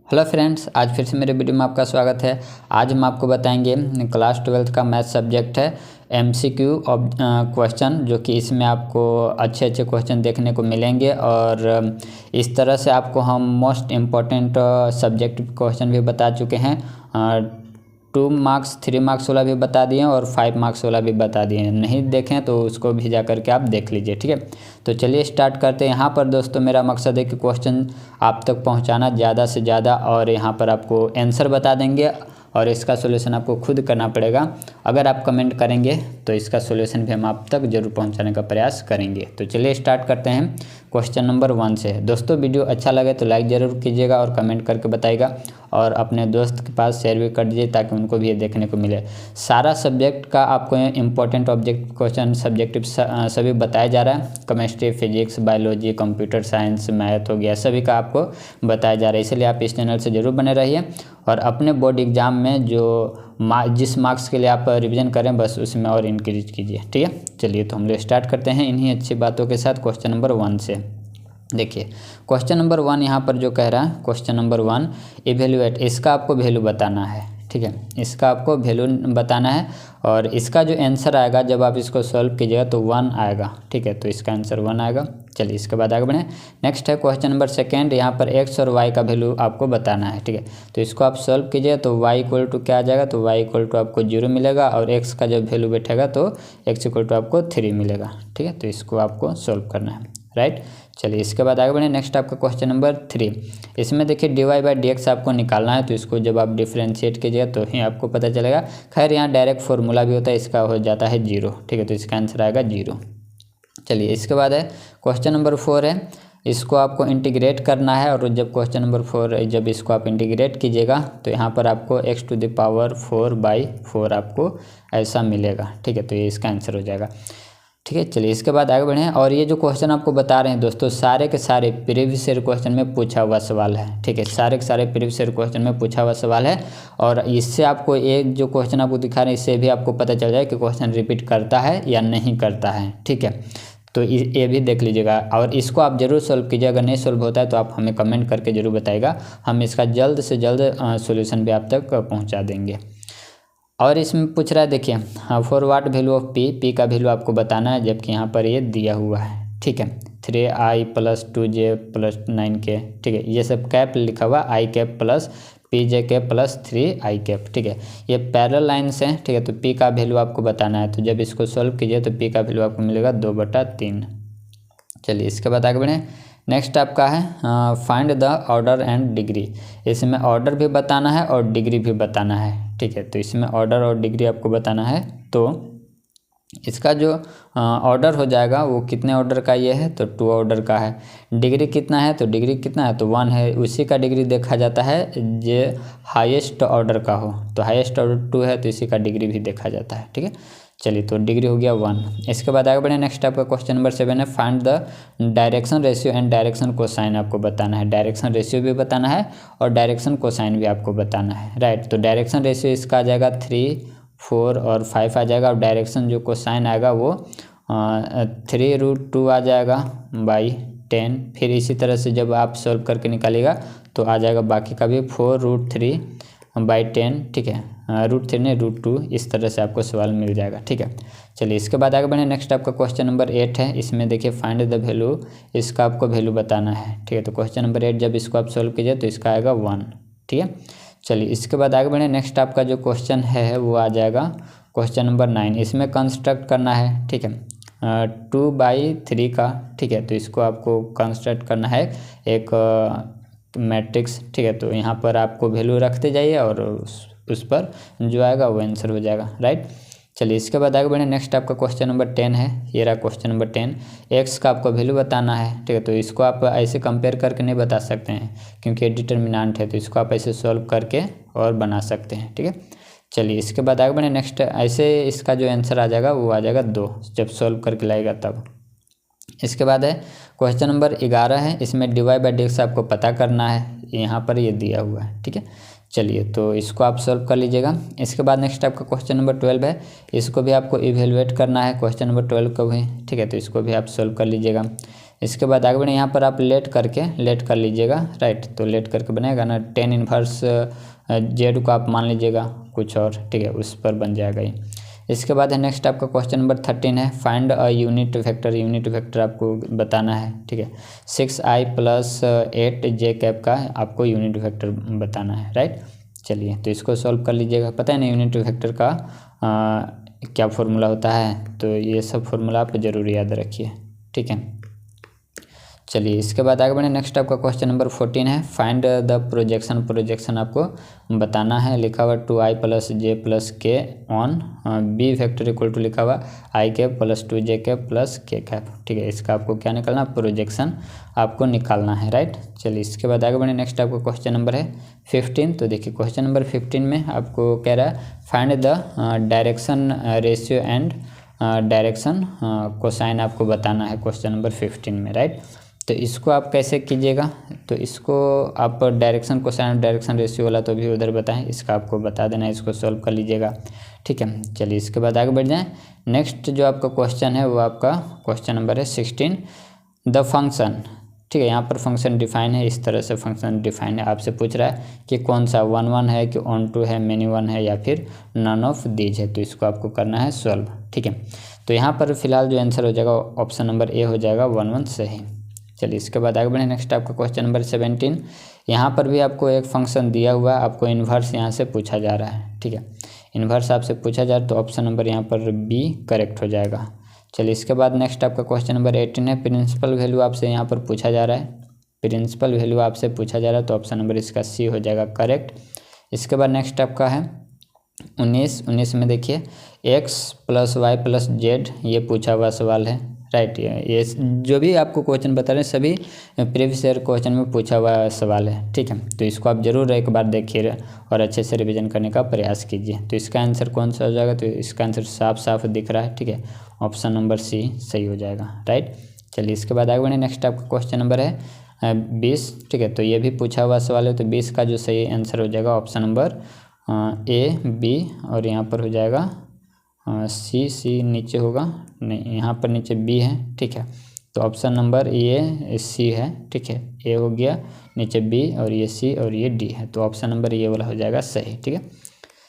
Hello friends, आज फिर से मेरे वीडियो में आपका स्वागत है। आज हम आपको बताएंगे क्लास 12th का मैथ सब्जेक्ट है एमसीक्यू क्वेश्चन, जो कि इसमें आपको अच्छे अच्छे क्वेश्चन देखने को मिलेंगे और इस तरह से आपको हम मोस्ट इम्पॉर्टेंट सब्जेक्ट क्वेश्चन भी बता चुके हैं। 2 मार्क्स 3 मार्क्स वाला भी बता दिए और 5 मार्क्स वाला भी बता दिए। नहीं देखें तो उसको भी जा करके आप देख लीजिए, ठीक है। तो चलिए स्टार्ट करते हैं। यहाँ पर दोस्तों मेरा मकसद है कि क्वेश्चन आप तक पहुँचाना ज़्यादा से ज़्यादा, और यहाँ पर आपको आंसर बता देंगे और इसका सॉल्यूशन आपको खुद करना पड़ेगा। अगर आप कमेंट करेंगे तो इसका सॉल्यूशन भी हम आप तक ज़रूर पहुंचाने का प्रयास करेंगे। तो चलिए स्टार्ट करते हैं क्वेश्चन नंबर 1 से। दोस्तों वीडियो अच्छा लगे तो लाइक ज़रूर कीजिएगा और कमेंट करके बताइएगा, और अपने दोस्त के पास शेयर भी कर दीजिए ताकि उनको भी ये देखने को मिले। सारा सब्जेक्ट का आपको इंपॉर्टेंट ऑब्जेक्ट क्वेश्चन सब्जेक्टिव सभी बताया जा रहा है। Chemistry, physics, biology, computer science, math हो गया, सभी का आपको बताया जा रहा है। इसलिए आप इस चैनल से ज़रूर बने रहिए और अपने बोर्ड एग्जाम में जिस मार्क्स के लिए आप रिवीजन करें बस उसमें और इंक्रीज कीजिए, ठीक है। चलिए तो हम लोग स्टार्ट करते हैं इन्हीं अच्छी बातों के साथ क्वेश्चन नंबर 1 से। देखिए क्वेश्चन नंबर 1 यहाँ पर जो कह रहा है, क्वेश्चन नंबर 1 इवेल्युएट, इसका आपको वैल्यू बताना है, ठीक है। इसका आपको वैल्यू बताना है और इसका जो आंसर आएगा जब आप इसको सॉल्व कीजिएगा तो 1 आएगा, ठीक है। तो इसका आंसर 1 आएगा। चलिए इसके बाद आगे बढ़ें। नेक्स्ट है क्वेश्चन नंबर 2, यहाँ पर एक्स और वाई का वैल्यू आपको बताना है, ठीक है। तो इसको आप सॉल्व कीजिए तो y इक्वल टू क्या आ जाएगा, तो y इक्वल टू आपको 0 मिलेगा और x का जब वैल्यू बैठेगा तो x इक्वल टू आपको 3 मिलेगा, ठीक है। तो इसको आपको सॉल्व करना है, राइट। चलिए इसके बाद आगे बढ़ें। नेक्स्ट आपका क्वेश्चन नंबर 3, इसमें देखिए dy/dx आपको निकालना है। तो इसको जब आप डिफ्रेंशिएट कीजिएगा तो ही आपको पता चलेगा। खैर यहाँ डायरेक्ट फॉर्मूला भी होता है, इसका हो जाता है 0, ठीक है। तो इसका आंसर आएगा 0। चलिए इसके बाद है क्वेश्चन नंबर 4 है, इसको आपको इंटीग्रेट करना है। और जब क्वेश्चन नंबर 4 जब इसको आप इंटीग्रेट कीजिएगा तो यहाँ पर आपको x⁴/4 आपको ऐसा मिलेगा, ठीक है। तो ये इसका आंसर हो जाएगा, ठीक है। चलिए इसके बाद आगे बढ़ें। और ये जो क्वेश्चन आपको बता रहे हैं दोस्तों, सारे के सारे प्रीवियस ईयर क्वेश्चन में पूछा हुआ सवाल है, ठीक है। सारे के सारे प्रीवियस ईयर क्वेश्चन में पूछा हुआ सवाल है और इससे आपको एक जो क्वेश्चन आपको दिखा रहे हैं इससे भी आपको पता चल जाए कि क्वेश्चन रिपीट करता है या नहीं करता है, ठीक है। तो ये भी देख लीजिएगा और इसको आप ज़रूर सॉल्व कीजिए। अगर नहीं सॉल्व होता है तो आप हमें कमेंट करके ज़रूर बताइएगा, हम इसका जल्द से जल्द सॉल्यूशन भी आप तक पहुंचा देंगे। और इसमें पूछ रहा है, देखिए for what value of P का वैल्यू आपको बताना है, जबकि यहाँ पर ये दिया हुआ है, ठीक है। 3i + 2j + 9k, ठीक है। ये सब कैप लिखा हुआ i cap + pj cap + 3i cap, ठीक है। ये पैरेलल लाइन्स हैं, ठीक है। तो p का वैल्यू आपको बताना है। तो जब इसको सॉल्व कीजिए तो p का वैल्यू आपको मिलेगा 2/3। चलिए इसके बाद आगे बढ़ें। नेक्स्ट आपका है find the order and degree. इसमें ऑर्डर भी बताना है और डिग्री भी बताना है, ठीक है। तो इसमें ऑर्डर और डिग्री आपको बताना है। तो इसका जो ऑर्डर हो जाएगा वो कितने ऑर्डर का ये है, तो 2 ऑर्डर का है। डिग्री कितना है, तो डिग्री कितना है, तो 1 है। उसी का डिग्री देखा जाता है जो हाईएस्ट ऑर्डर का हो। तो हाईएस्ट ऑर्डर 2 है तो इसी का डिग्री भी देखा जाता है, ठीक है। चलिए तो डिग्री हो गया 1। इसके बाद आगे बढ़े। नेक्स्ट आपका क्वेश्चन नंबर 7 है find the direction ratio and direction cosine आपको बताना है। डायरेक्शन रेशियो भी बताना है और डायरेक्शन कोसाइन भी आपको बताना है, राइट। तो डायरेक्शन रेशियो इसका आ जाएगा 3, 4 और 5 आ जाएगा और डायरेक्शन जो कोसाइन आएगा वो 3√2 आ जाएगा बाई 10। फिर इसी तरह से जब आप सॉल्व करके निकालिएगा तो आ जाएगा बाकी का भी 4√3/10, ठीक है। √3 नहीं √2, इस तरह से आपको सवाल मिल जाएगा, ठीक है। चलिए इसके बाद आगे बढ़े। नेक्स्ट आपका क्वेश्चन नंबर 8 है, इसमें देखिए फाइंड द वैल्यू, इसका आपको वैल्यू बताना है, ठीक है। तो क्वेश्चन नंबर 8 जब इसको आप सॉल्व कीजिए तो इसका आएगा 1, ठीक है। चलिए इसके बाद आगे बढ़े। नेक्स्ट आपका जो क्वेश्चन है वो आ जाएगा क्वेश्चन नंबर 9। इसमें कंस्ट्रक्ट करना है, ठीक है, 2/3 का, ठीक है। तो इसको आपको कंस्ट्रक्ट करना है एक मैट्रिक्स, ठीक है। तो यहाँ पर आपको वैल्यू रखते जाइए और उस पर जो आएगा वो आंसर हो जाएगा, राइट। चलिए इसके बाद आगे बढ़े। नेक्स्ट आपका क्वेश्चन नंबर 10 है, ये रहा क्वेश्चन नंबर 10। एक्स का आपको वैल्यू बताना है, ठीक है। तो इसको आप ऐसे कंपेयर करके नहीं बता सकते हैं क्योंकि ये डिटर्मिनेंट है, तो इसको आप ऐसे सॉल्व करके और बना सकते हैं, ठीक है। चलिए इसके बाद आगे बढ़े। नेक्स्ट ऐसे इसका जो आंसर आ जाएगा वो आ जाएगा 2 जब सॉल्व करके लाएगा तब। इसके बाद है क्वेश्चन नंबर 11 है, इसमें dy/dx आपको पता करना है, यहाँ पर ये दिया हुआ है, ठीक है। चलिए तो इसको आप सॉल्व कर लीजिएगा। इसके बाद नेक्स्ट आपका क्वेश्चन नंबर 12 है, इसको भी आपको इवेलुएट करना है, क्वेश्चन नंबर 12 को भी, ठीक है। तो इसको भी आप सॉल्व कर लीजिएगा। इसके बाद आगे बढ़े, यहाँ पर आप लेट कर लीजिएगा, राइट। तो लेट करके बनेगा ना, टेन इनवर्स जेड को आप मान लीजिएगा कुछ और, ठीक है, उस पर बन जाएगा ये। इसके बाद है नेक्स्ट आपका क्वेश्चन नंबर 13 है, find a unit vector. Unit vector आपको बताना है, ठीक है। 6i + 8j कैप का आपको यूनिट वेक्टर बताना है, राइट। चलिए तो इसको सॉल्व कर लीजिएगा। पता है ना यूनिट वेक्टर का क्या फॉर्मूला होता है, तो ये सब फॉर्मूला आप जरूर याद रखिए, ठीक है। चलिए इसके बाद आगे बढ़े, नेक्स्ट आपका क्वेश्चन नंबर 14 है, फाइंड द प्रोजेक्शन। प्रोजेक्शन आपको बताना है, लिखा हुआ 2i + j + k on b vector equal to लिखा हुआ i cap + 2j cap + k cap, ठीक है। इसका आपको क्या निकालना, प्रोजेक्शन आपको निकालना है, राइट। चलिए इसके बाद आगे बढ़े, नेक्स्ट आपका क्वेश्चन नंबर है 15। तो देखिए क्वेश्चन नंबर 15 में आपको कह रहा है find the direction ratio and direction cosine आपको बताना है क्वेश्चन नंबर 15 में, राइट। तो इसको आप कैसे कीजिएगा, तो इसको आप डायरेक्शन कोसाइन डायरेक्शन रेशियो वाला तो भी उधर बताएं, इसका आपको बता देना है, इसको सॉल्व कर लीजिएगा, ठीक है। चलिए इसके बाद आगे बढ़ जाएं। नेक्स्ट जो आपका क्वेश्चन है वो आपका क्वेश्चन नंबर है 16, द फंक्शन, ठीक है। यहाँ पर फंक्शन डिफाइन है, इस तरह से फंक्शन डिफाइन है। आपसे पूछ रहा है कि कौन सा 1 1 है कि ऑन टू है, मेनी वन है, या फिर नन ऑफ दीज है। तो इसको आपको करना है सॉल्व, ठीक है। तो यहाँ पर फिलहाल जो आंसर हो जाएगा ऑप्शन नंबर ए हो जाएगा 1 1 सही। चलिए इसके बाद आगे बढ़े, नेक्स्ट आपका क्वेश्चन नंबर 17। यहाँ पर भी आपको एक फंक्शन दिया हुआ है, आपको इन्वर्स यहाँ से पूछा जा रहा है, ठीक है। इन्वर्स आपसे पूछा जा रहा है, तो ऑप्शन नंबर यहाँ पर बी करेक्ट हो जाएगा। चलिए इसके बाद नेक्स्ट आपका क्वेश्चन नंबर 18 है, प्रिंसिपल वैल्यू आपसे यहाँ पर पूछा जा रहा है। प्रिंसिपल वैल्यू आपसे पूछा जा रहा है, तो ऑप्शन नंबर इसका सी हो जाएगा करेक्ट। इसके बाद नेक्स्ट आपका है 19 में देखिए x + y + z, ये पूछा हुआ सवाल है, राइट। ये जो भी आपको क्वेश्चन बता रहे हैं सभी प्रीवियस ईयर क्वेश्चन में पूछा हुआ सवाल है, ठीक है। तो इसको आप जरूर एक बार देखिए और अच्छे से रिवीजन करने का प्रयास कीजिए। तो इसका आंसर कौन सा हो जाएगा, तो इसका आंसर साफ साफ दिख रहा है, ठीक है। ऑप्शन नंबर सी सही हो जाएगा, राइट। चलिए इसके बाद आगे बढ़े, नेक्स्ट आपका क्वेश्चन नंबर है 20, ठीक है। तो ये भी पूछा हुआ सवाल है, तो 20 का जो सही आंसर हो जाएगा ऑप्शन नंबर ए बी, और यहाँ पर हो जाएगा सी नीचे होगा, नहीं यहाँ पर नीचे बी है, ठीक है। तो ऑप्शन नंबर ये सी है, ठीक है। ए हो गया, नीचे बी, और ये सी, और ये डी है। तो ऑप्शन नंबर ये वाला हो जाएगा सही, ठीक है।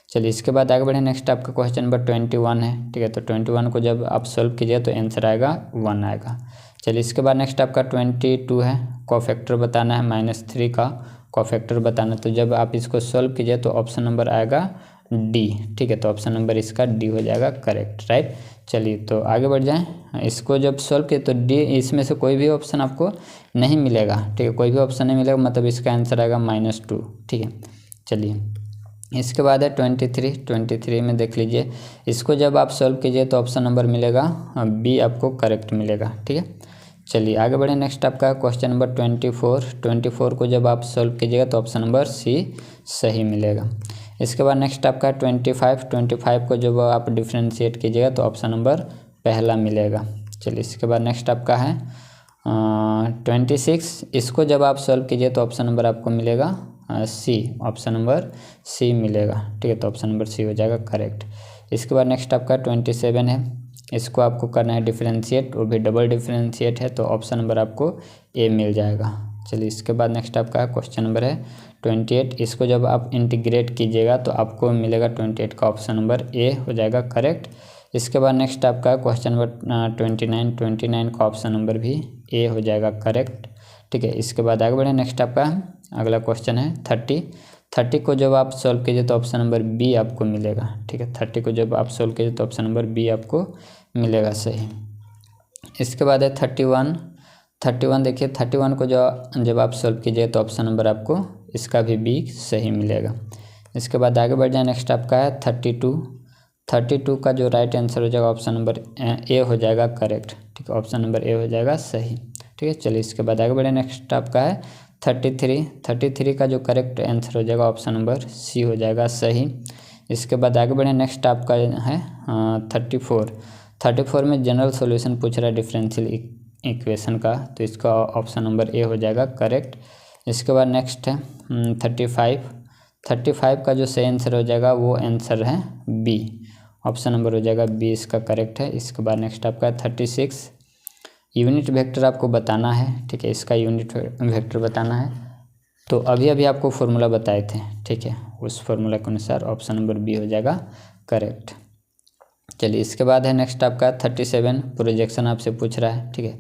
चलिए इसके बाद आगे बढ़े, नेक्स्ट आपका क्वेश्चन नंबर 21 है, ठीक है। तो 21 को जब आप सॉल्व कीजिए तो आंसर आएगा 1 आएगा। चलिए इसके बाद नेक्स्ट आपका 22 है, कोफैक्टर बताना है, -3 का कोफैक्टर बताना। तो जब आप इसको सॉल्व कीजिए तो ऑप्शन नंबर आएगा डी, ठीक है। तो ऑप्शन नंबर इसका डी हो जाएगा करेक्ट, राइट। चलिए तो आगे बढ़ जाएं। इसको जब सॉल्व किए तो डी, इसमें से कोई भी ऑप्शन आपको नहीं मिलेगा, ठीक है। कोई भी ऑप्शन नहीं मिलेगा, मतलब इसका आंसर आएगा -2, ठीक है। चलिए इसके बाद है 23 में देख लीजिए, इसको जब आप सॉल्व कीजिए तो ऑप्शन नंबर मिलेगा बी आपको करेक्ट मिलेगा, ठीक है। चलिए आगे बढ़े, नेक्स्ट आपका क्वेश्चन नंबर 24 को जब आप सॉल्व कीजिएगा तो ऑप्शन नंबर सी सही मिलेगा। इसके बाद नेक्स्ट आपका 25 को जब आप डिफ्रेंशिएट कीजिएगा तो ऑप्शन नंबर पहला मिलेगा। चलिए इसके बाद नेक्स्ट आपका है 26, इसको जब आप सॉल्व कीजिए तो ऑप्शन नंबर आपको मिलेगा सी, ऑप्शन नंबर सी मिलेगा, ठीक है। तो ऑप्शन नंबर सी हो जाएगा करेक्ट। इसके बाद नेक्स्ट आपका 27 है, इसको आपको करना है डिफ्रेंशिएट, वो भी डबल डिफ्रेंशिएट है, तो ऑप्शन नंबर आपको ए मिल जाएगा। चलिए इसके बाद नेक्स्ट आपका क्वेश्चन नंबर है 28, इसको जब आप इंटीग्रेट कीजिएगा तो आपको मिलेगा 28 का ऑप्शन नंबर ए हो जाएगा करेक्ट। इसके बाद नेक्स्ट आपका क्वेश्चन नंबर 29 का ऑप्शन नंबर भी ए हो जाएगा करेक्ट, ठीक है। इसके बाद आगे बढ़े, नेक्स्ट आपका अगला क्वेश्चन है 30 को जब आप सॉल्व कीजिए तो ऑप्शन नंबर बी आपको मिलेगा, ठीक है। 30 को जब आप सॉल्व कीजिए तो ऑप्शन नंबर बी आपको मिलेगा सही। इसके बाद है 31 देखिए, 31 को जब आप सॉल्व कीजिए तो ऑप्शन नंबर आपको इसका भी बी सही मिलेगा। इसके बाद आगे बढ़ जाए, नेक्स्ट आपका है 32 का जो राइट आंसर हो जाएगा ऑप्शन नंबर ए हो जाएगा करेक्ट, ठीक है। ऑप्शन नंबर ए हो जाएगा सही, ठीक है। चलिए इसके बाद आगे बढ़े, नेक्स्ट आपका है 33 का जो करेक्ट आंसर हो जाएगा ऑप्शन नंबर सी हो जाएगा सही। इसके बाद आगे बढ़े, नेक्स्ट आपका है 34 में जनरल सॉल्यूशन पूछ रहा है डिफरेंशियल इक्वेशन का, तो इसका ऑप्शन नंबर ए हो जाएगा करेक्ट। इसके बाद नेक्स्ट है 35 का जो सही आंसर हो जाएगा वो आंसर है बी, ऑप्शन नंबर हो जाएगा बी इसका करेक्ट है। इसके बाद नेक्स्ट आपका 36, यूनिट वेक्टर आपको बताना है, ठीक है, इसका यूनिट वेक्टर बताना है। तो अभी अभी आपको फॉर्मूला बताए थे, ठीक है, उस फॉर्मूला के अनुसार ऑप्शन नंबर बी हो जाएगा करेक्ट। चलिए इसके बाद है नेक्स्ट आपका 37 प्रोजेक्शन आपसे पूछ रहा है, ठीक है,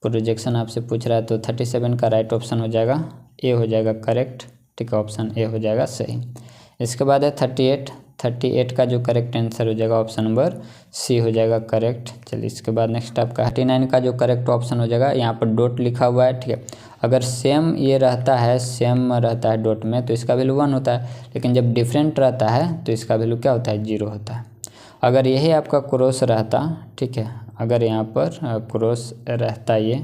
प्रोजेक्शन आपसे पूछ रहा है तो 37 का राइट ऑप्शन हो जाएगा ए हो जाएगा करेक्ट, ठीक है, ऑप्शन ए हो जाएगा सही। इसके बाद है 38 का जो करेक्ट आंसर हो जाएगा ऑप्शन नंबर सी हो जाएगा करेक्ट। चलिए इसके बाद नेक्स्ट आपका 39 का जो करेक्ट ऑप्शन हो जाएगा, यहाँ पर डॉट लिखा हुआ है, ठीक है, अगर सेम ये रहता है, सेम रहता है डॉट में तो इसका वैल्यू 1 होता है, लेकिन जब डिफरेंट रहता है तो इसका वैल्यू क्या होता है 0 होता है। अगर यही आपका क्रॉस रहता, ठीक है, अगर यहाँ पर क्रॉस रहता, ये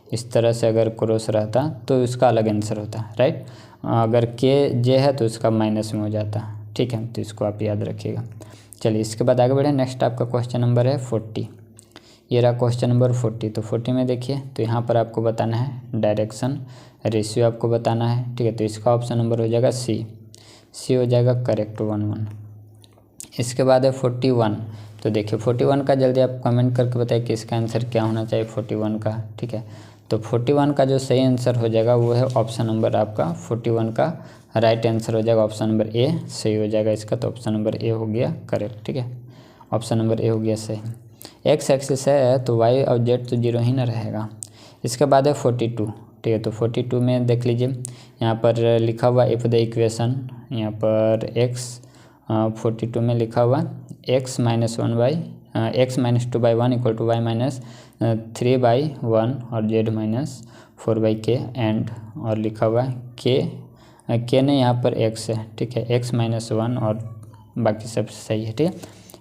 इस तरह से अगर क्रॉस रहता तो इसका अलग आंसर होता, राइट। अगर के जे है तो इसका माइनस में हो जाता, ठीक है, तो इसको आप याद रखिएगा। चलिए इसके बाद आगे बढ़े, नेक्स्ट आपका क्वेश्चन नंबर है 40। ये रहा क्वेश्चन नंबर 40। तो 40 में देखिए, तो यहाँ पर आपको बताना है डायरेक्शन रेशियो आपको बताना है, ठीक है, तो इसका ऑप्शन नंबर हो जाएगा सी हो जाएगा करेक्ट 1 इसके बाद है 41। तो देखिए 41 का जल्दी आप कमेंट करके बताइए कि इसका आंसर क्या होना चाहिए 41 का, ठीक है। तो 41 का जो सही आंसर हो जाएगा वो है ऑप्शन नंबर आपका 41 का राइट आंसर हो जाएगा ऑप्शन नंबर ए सही हो जाएगा इसका। तो ऑप्शन नंबर ए हो गया करेक्ट, ठीक है, ऑप्शन नंबर ए हो गया सही। एक्स एक्सिस है तो वाई और जेड तो 0 ही ना रहेगा। इसके बाद है 42, ठीक है, तो 42 में देख लीजिए, यहाँ पर लिखा हुआ इफ़ द इक्वेशन, यहाँ पर एक्स 42 में लिखा हुआ x minus 2/1 equal to y minus 3/1 और z माइनस 4/k एंड और लिखा हुआ k ने यहाँ पर x है, ठीक है, x माइनस 1 और बाकी सब सही है, ठीक है।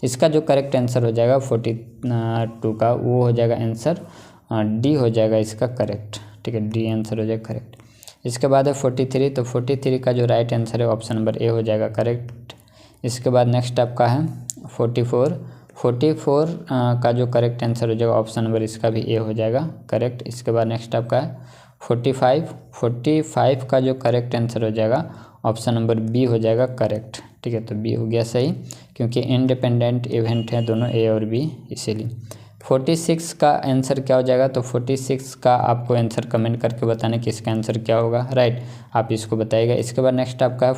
इसका जो करेक्ट आंसर हो जाएगा 42 का वो हो जाएगा आंसर डी हो जाएगा इसका करेक्ट, ठीक है, डी आंसर हो जाएगा करेक्ट। इसके बाद है 43। तो 43 का जो राइट आंसर है ऑप्शन नंबर ए हो जाएगा करेक्ट। इसके बाद नेक्स्ट आपका है 44 का जो करेक्ट आंसर हो जाएगा ऑप्शन नंबर इसका भी ए हो जाएगा करेक्ट। इसके बाद नेक्स्ट आपका है 45 का जो करेक्ट आंसर हो जाएगा ऑप्शन नंबर बी हो जाएगा करेक्ट, ठीक है, तो बी हो गया सही क्योंकि इंडिपेंडेंट इवेंट हैं दोनों ए और बी इसीलिए। 46 का आंसर क्या हो जाएगा, तो 46 का आपको आंसर कमेंट करके बताना कि इसका आंसर क्या होगा, राइट, आप इसको बताइएगा। इसके बाद नेक्स्ट आपका है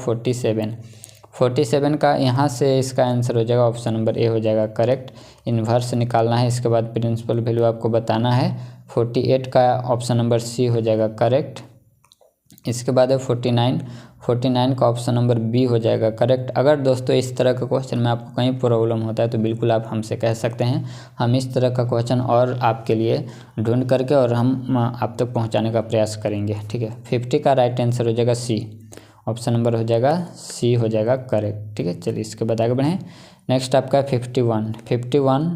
47 का यहाँ से इसका आंसर हो जाएगा ऑप्शन नंबर ए हो जाएगा करेक्ट। इन्वर्स निकालना है, इसके बाद प्रिंसिपल वैल्यू आपको बताना है। 48 का ऑप्शन नंबर सी हो जाएगा करेक्ट। इसके बाद है 49 का ऑप्शन नंबर बी हो जाएगा करेक्ट। अगर दोस्तों इस तरह का क्वेश्चन में आपको कहीं प्रॉब्लम होता है तो बिल्कुल आप हमसे कह सकते हैं, हम इस तरह का क्वेश्चन और आपके लिए ढूंढ करके और हम आप तक पहुंचाने का प्रयास करेंगे, ठीक है। 50 का राइट आंसर हो जाएगा सी, ऑप्शन नंबर हो जाएगा सी हो जाएगा करेक्ट, ठीक है। चलिए इसके बाद आगे बढ़ें। नेक्स्ट आपका 51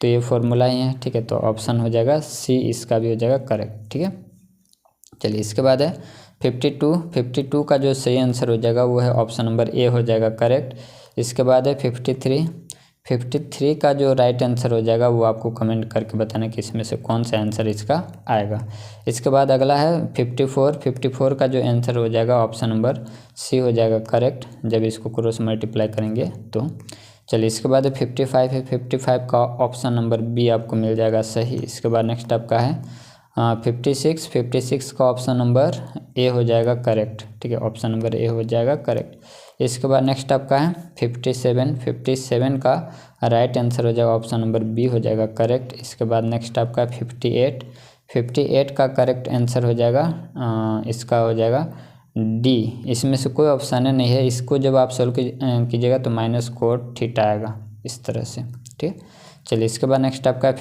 तो ये फॉर्मूला ही है, ठीक है, तो ऑप्शन हो जाएगा सी इसका भी हो जाएगा करेक्ट, ठीक है। चलिए इसके बाद है 52 का जो सही आंसर हो जाएगा वो है ऑप्शन नंबर ए हो जाएगा करेक्ट। इसके बाद है 53 का जो राइट आंसर हो जाएगा वो आपको कमेंट करके बताना कि इसमें से कौन सा आंसर इसका आएगा। इसके बाद अगला है 54 का जो आंसर हो जाएगा ऑप्शन नंबर सी हो जाएगा करेक्ट जब इसको क्रॉस मल्टीप्लाई करेंगे तो। चलिए इसके बाद 55 का ऑप्शन नंबर बी आपको मिल जाएगा सही। इसके बाद नेक्स्ट आपका है 56 का ऑप्शन नंबर ए हो जाएगा करेक्ट, ठीक है, ऑप्शन नंबर ए हो जाएगा करेक्ट। इसके बाद नेक्स्ट आपका है 57 का राइट आंसर हो जाएगा ऑप्शन नंबर बी हो जाएगा करेक्ट। इसके बाद नेक्स्ट आपका है 58 का करेक्ट आंसर हो जाएगा इसका हो जाएगा डी। इसमें से कोई ऑप्शन नहीं है, इसको जब आप सॉल्व कीजिएगा तो माइनस कोड थीटा आएगा इस तरह से, ठीक है। चलिए इसके बाद नेक्स्ट आपका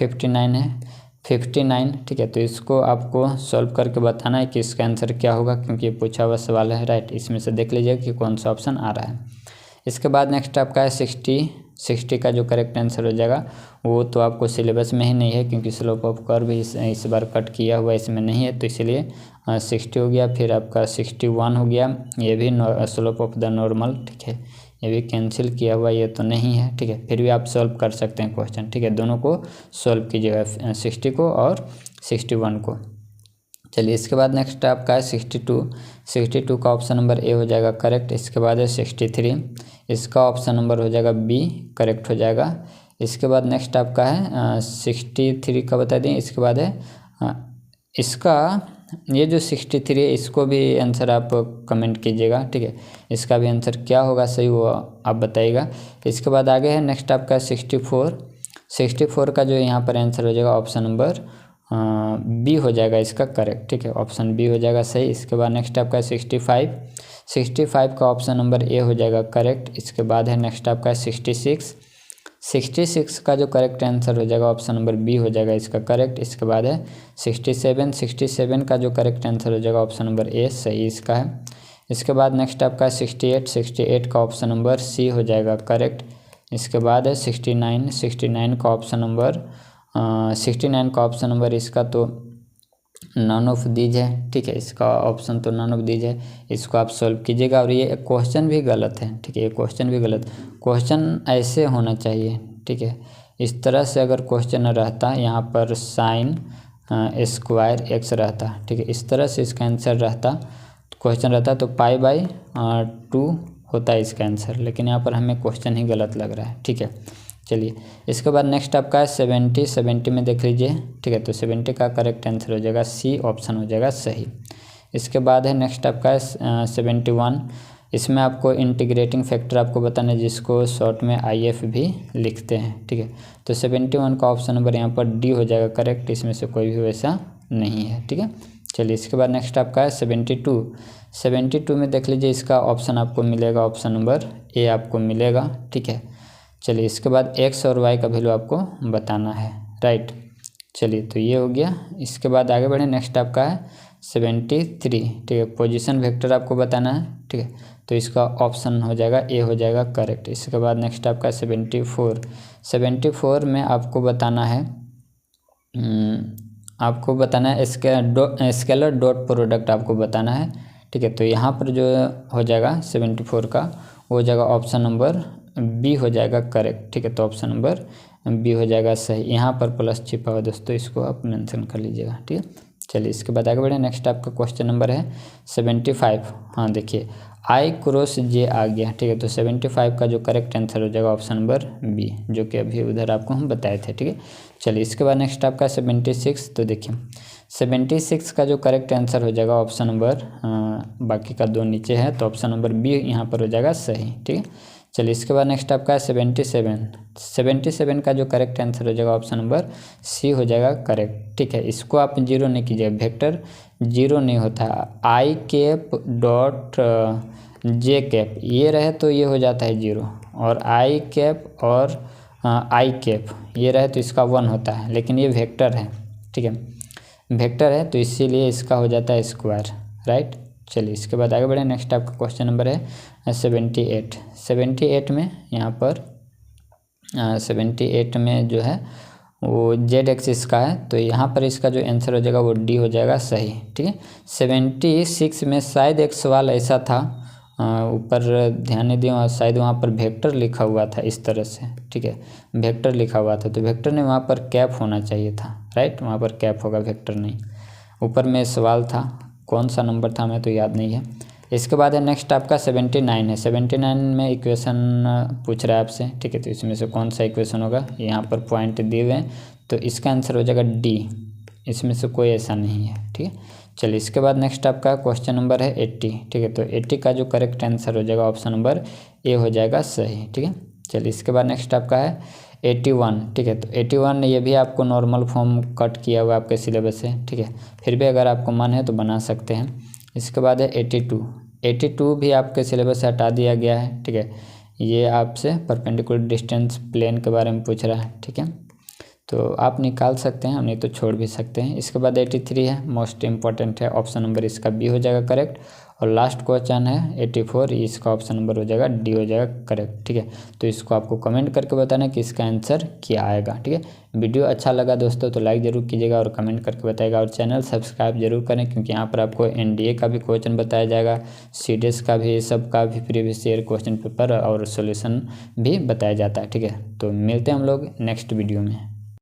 59, ठीक है, तो इसको आपको सॉल्व करके बताना है कि इसका आंसर क्या होगा क्योंकि ये पूछा हुआ सवाल है, राइट। इसमें से देख लीजिए कि कौन सा ऑप्शन आ रहा है। इसके बाद नेक्स्ट आपका है 60 का जो करेक्ट आंसर हो जाएगा वो तो आपको सिलेबस में ही नहीं है क्योंकि स्लोप ऑफ कर्व इस बार कट किया हुआ इसमें नहीं है, तो इसलिए 60 हो गया। फिर आपका 61 हो गया, ये भी स्लोप ऑफ द नॉर्मल, ठीक है, ये भी कैंसिल किया हुआ, ये तो नहीं है, ठीक है, फिर भी आप सॉल्व कर सकते हैं क्वेश्चन, ठीक है, दोनों को सॉल्व कीजिएगा 60 को और 61 को। चलिए इसके बाद नेक्स्ट आपका है 62 का ऑप्शन नंबर ए हो जाएगा करेक्ट। इसके बाद है 63, इसका ऑप्शन नंबर हो जाएगा बी करेक्ट हो जाएगा। इसके बाद नेक्स्ट आपका है 63 का बता दें। इसके बाद है इसका ये जो 63 है इसको भी आंसर आप कमेंट कीजिएगा, ठीक है। इसका भी आंसर क्या होगा सही वो आप बताइएगा। इसके बाद आगे है नेक्स्ट आपका 64 का जो यहाँ पर आंसर हो जाएगा ऑप्शन नंबर बी हो जाएगा इसका करेक्ट, ठीक है। ऑप्शन बी हो जाएगा सही। इसके बाद नेक्स्ट आपका 65 का ऑप्शन नंबर ए हो जाएगा करेक्ट। इसके बाद है नेक्स्ट आपका 66 का जो करेक्ट आंसर हो जाएगा ऑप्शन नंबर बी हो जाएगा इसका करेक्ट। इसके बाद है 67 का जो करेक्ट आंसर हो जाएगा ऑप्शन नंबर ए सही इसका है। इसके बाद नेक्स्ट आपका 68 का ऑप्शन नंबर सी हो जाएगा करेक्ट। इसके बाद है 69 का ऑप्शन नंबर इसका तो नॉन ऑफ दीज है, ठीक है। इसका ऑप्शन तो नॉन ऑफ दीज है, इसको आप सॉल्व कीजिएगा। और ये क्वेश्चन भी गलत है, ठीक है। ये क्वेश्चन भी गलत, क्वेश्चन ऐसे होना चाहिए, ठीक है। इस तरह से अगर क्वेश्चन रहता यहाँ पर साइन स्क्वायर एक्स रहता, ठीक है। इस तरह से इसका आंसर रहता, क्वेश्चन रहता तो π/2 होता है इसका आंसर, लेकिन यहाँ पर हमें क्वेश्चन ही गलत लग रहा है, ठीक है। चलिए इसके बाद नेक्स्ट आपका है 70 में देख लीजिए, ठीक है। तो 70 का करेक्ट आंसर हो जाएगा सी ऑप्शन हो जाएगा सही। इसके बाद है नेक्स्ट आपका है 71। इसमें आपको इंटीग्रेटिंग फैक्टर आपको बताना है, जिसको शॉर्ट में IF भी लिखते हैं, ठीक है। तो 71 का ऑप्शन नंबर यहाँ पर डी हो जाएगा करेक्ट, इसमें से कोई भी वैसा नहीं है, ठीक है। चलिए इसके बाद नेक्स्ट आपका है 72 में देख लीजिए, इसका ऑप्शन आपको मिलेगा ऑप्शन नंबर ए आपको मिलेगा, ठीक है। चलिए इसके बाद x और y का वैल्यू आपको बताना है, राइट। चलिए तो ये हो गया। इसके बाद आगे बढ़े, नेक्स्ट आपका है 73, ठीक है। पोजीशन वेक्टर आपको बताना है, ठीक है। तो इसका ऑप्शन हो जाएगा ए हो जाएगा करेक्ट। इसके बाद नेक्स्ट आपका 74 में आपको बताना है स्केलर डॉट प्रोडक्ट आपको बताना है, ठीक है। तो यहाँ पर जो हो जाएगा 74 का वो हो जाएगा ऑप्शन नंबर बी हो जाएगा करेक्ट, ठीक है। तो ऑप्शन नंबर बी हो जाएगा सही। यहाँ पर प्लस छिपा हुआ दोस्तों, इसको आप मेंशन कर लीजिएगा, ठीक है। चलिए इसके बाद आगे बढ़े, नेक्स्ट आपका क्वेश्चन नंबर है 75। हाँ देखिए I×J आ गया, ठीक है। तो 75 का जो करेक्ट आंसर हो जाएगा ऑप्शन नंबर बी, जो कि अभी उधर आपको हम बताए थे, ठीक है। चलिए इसके बाद नेक्स्ट आपका 76। तो देखिए 76 का जो करेक्ट आंसर हो जाएगा ऑप्शन नंबर, बाकी का 2 नीचे है, तो ऑप्शन नंबर बी यहाँ पर हो जाएगा सही, ठीक है। चलिए इसके बाद नेक्स्ट आपका है 77 का जो करेक्ट आंसर हो जाएगा ऑप्शन नंबर सी हो जाएगा करेक्ट, ठीक है। इसको आप जीरो नहीं कीजिएगा, वेक्टर जीरो नहीं होता। I×J ये रहे तो ये हो जाता है 0, और I× और I× ये रहे तो इसका 1 होता है, लेकिन ये वेक्टर है, ठीक है। वेक्टर है तो इसीलिए इसका हो जाता है स्क्वायर, राइट। चलिए इसके बाद आगे बढ़े, नेक्स्ट आपका क्वेश्चन नंबर है 78 में यहाँ पर 78 में जो है वो जेड एक्सिस का है, तो यहाँ पर इसका जो आंसर हो जाएगा वो डी हो जाएगा सही, ठीक है। 76 में शायद एक सवाल ऐसा था, ऊपर ध्यान नहीं दिया, शायद वहाँ पर वेक्टर लिखा हुआ था इस तरह से, ठीक है। वेक्टर लिखा हुआ था तो वेक्टर ने वहाँ पर कैप होना चाहिए था, राइट। वहाँ पर कैप होगा, वेक्टर नहीं। ऊपर में सवाल था, कौन सा नंबर था हमें तो याद नहीं है। इसके बाद है नेक्स्ट आपका 79 है। 79 में इक्वेशन पूछ रहा है आपसे, ठीक है। तो इसमें से कौन सा इक्वेशन होगा, यहाँ पर पॉइंट दिए हुए हैं, तो इसका आंसर हो जाएगा डी, इसमें से कोई ऐसा नहीं है, ठीक है। चलिए इसके बाद नेक्स्ट आपका क्वेश्चन नंबर है 80, ठीक है। तो 80 का जो करेक्ट आंसर हो जाएगा ऑप्शन नंबर ए हो जाएगा सही, ठीक है। चलिए इसके बाद नेक्स्ट आपका है 81, ठीक है। तो 81 ये भी आपको नॉर्मल फॉर्म कट किया हुआ आपके सिलेबस से, ठीक है। फिर भी अगर आपको मन है तो बना सकते हैं। इसके बाद है 82 भी आपके सिलेबस से हटा दिया गया है, ठीक है। ये आपसे परपेंडिकुलर डिस्टेंस प्लेन के बारे में पूछ रहा है, ठीक है। तो आप निकाल सकते हैं, नहीं तो छोड़ भी सकते हैं। इसके बाद 83 है, मोस्ट इम्पॉर्टेंट है, ऑप्शन नंबर इसका बी हो जाएगा करेक्ट। और लास्ट क्वेश्चन है 84, इसका ऑप्शन नंबर हो जाएगा डी हो जाएगा करेक्ट, ठीक है। तो इसको आपको कमेंट करके बताना कि इसका आंसर क्या आएगा, ठीक है। वीडियो अच्छा लगा दोस्तों तो लाइक ज़रूर कीजिएगा और कमेंट करके बताइएगा, और चैनल सब्सक्राइब जरूर करें, क्योंकि यहाँ पर आपको NDA का भी क्वेश्चन बताया जाएगा, CDS का भी, सब का भी प्रीवियस ईयर क्वेश्चन पेपर और सोल्यूशन भी बताया जाता है, ठीक है। तो मिलते हैं हम लोग नेक्स्ट वीडियो में।